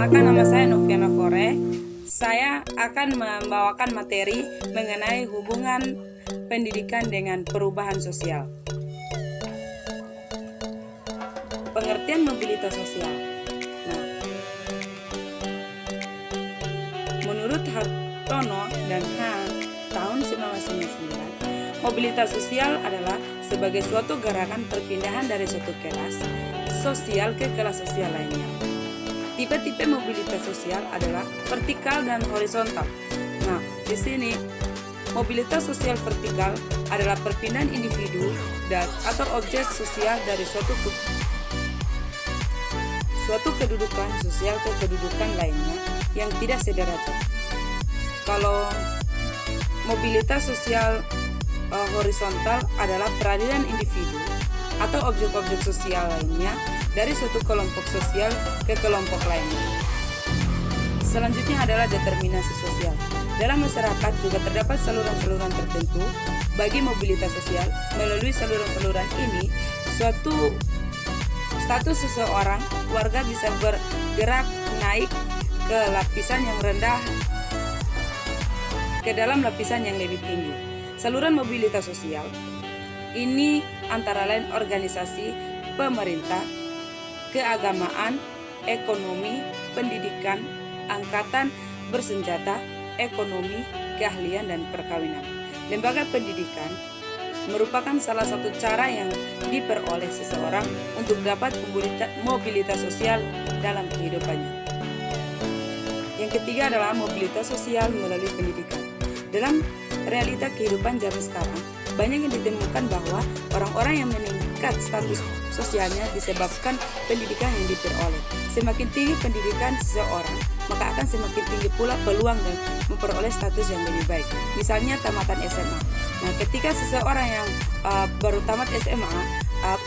Perkenalkan, nama saya Noviana Fore. Saya akan membawakan materi mengenai hubungan pendidikan dengan perubahan sosial. Pengertian mobilitas sosial. Nah, menurut Hartono dan Han tahun 1999, mobilitas sosial adalah sebagai suatu gerakan perpindahan dari suatu kelas sosial ke kelas sosial lainnya. Tipe-tipe mobilitas sosial adalah vertikal dan horizontal. Nah, di sini mobilitas sosial vertikal adalah perpindahan individu atau objek sosial dari suatu kedudukan sosial ke kedudukan lainnya yang tidak sederajat. Kalau mobilitas sosial horizontal adalah peralihan individu atau objek-objek sosial lainnya dari suatu kelompok sosial ke kelompok lainnya. Selanjutnya adalah determinasi sosial. Dalam masyarakat juga terdapat saluran-saluran tertentu bagi mobilitas sosial. Melalui saluran-saluran ini, suatu status seseorang, warga bisa bergerak naik ke lapisan yang rendah ke dalam lapisan yang lebih tinggi. Saluran mobilitas sosial ini antara lain organisasi, pemerintah, keagamaan, ekonomi, pendidikan, angkatan bersenjata, ekonomi, keahlian, dan perkawinan. Lembaga pendidikan merupakan salah satu cara yang diperoleh seseorang untuk dapat mobilitas sosial dalam kehidupannya. Yang ketiga adalah mobilitas sosial melalui pendidikan. Dalam realita kehidupan zaman sekarang, banyak yang ditemukan bahwa orang-orang yang meningkat status sosialnya disebabkan pendidikan yang diperoleh. Semakin tinggi pendidikan seseorang, maka akan semakin tinggi pula peluang dan memperoleh status yang lebih baik. Misalnya tamatan SMA. Nah, ketika seseorang yang baru tamat SMA,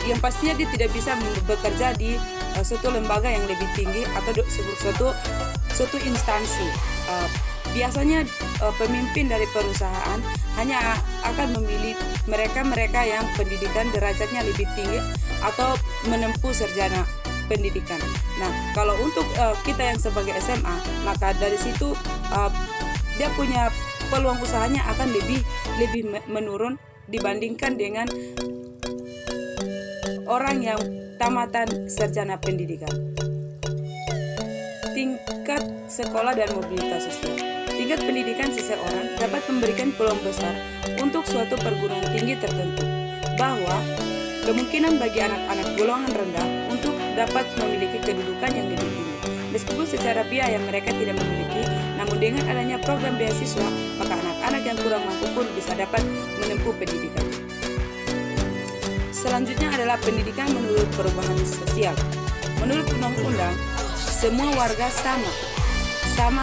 yang pastinya dia tidak bisa bekerja di suatu lembaga yang lebih tinggi atau suatu instansi. Biasanya pemimpin dari perusahaan hanya akan memilih mereka-mereka yang pendidikan derajatnya lebih tinggi atau menempuh sarjana pendidikan. Nah, kalau untuk kita yang sebagai SMA, maka dari situ dia punya peluang usahanya akan lebih menurun dibandingkan dengan orang yang tamatan sarjana pendidikan. Tingkat sekolah dan mobilitas sosial. Tingkat pendidikan seseorang dapat memberikan peluang besar untuk suatu perguruan tinggi tertentu, bahwa kemungkinan bagi anak-anak golongan rendah untuk dapat memiliki kedudukan yang lebih tinggi. Meskipun secara biaya mereka tidak memiliki, namun dengan adanya program beasiswa, maka anak-anak yang kurang mampu pun bisa dapat menempuh pendidikan. Selanjutnya adalah pendidikan menurut perubahan sosial. Menurut undang-undang, semua warga sama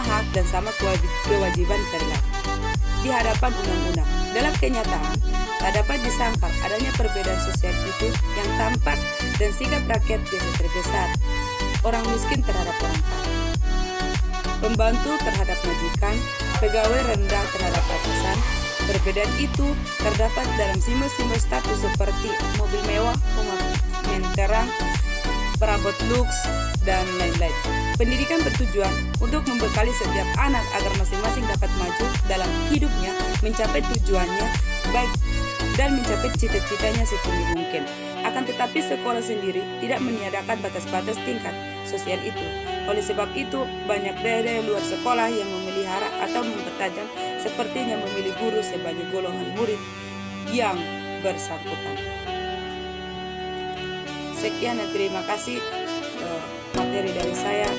hak dan sama kewajiban terlihat di hadapan undang-undang. Dalam kenyataan, tak dapat disangkal adanya perbedaan sosial itu yang tampak dan sikap rakyat biasa terbesar, orang miskin terhadap orang kaya, pembantu terhadap majikan, pegawai rendah terhadap atasan. Perbedaan itu terdapat dalam simbol-simbol status seperti mobil mewah, rumah terang, perabot luks, dan lain-lain. Pendidikan bertujuan untuk membekali setiap anak agar masing-masing dapat maju dalam hidupnya, mencapai tujuannya baik dan mencapai cita-citanya setinggi mungkin. Akan tetapi sekolah sendiri tidak meniadakan batas-batas tingkat sosial itu. Oleh sebab itu, banyak daerah luar sekolah yang memelihara atau mempertajam, sepertinya memilih guru sebagai golongan murid yang bersangkutan. Sekian dan terima kasih materi dari saya.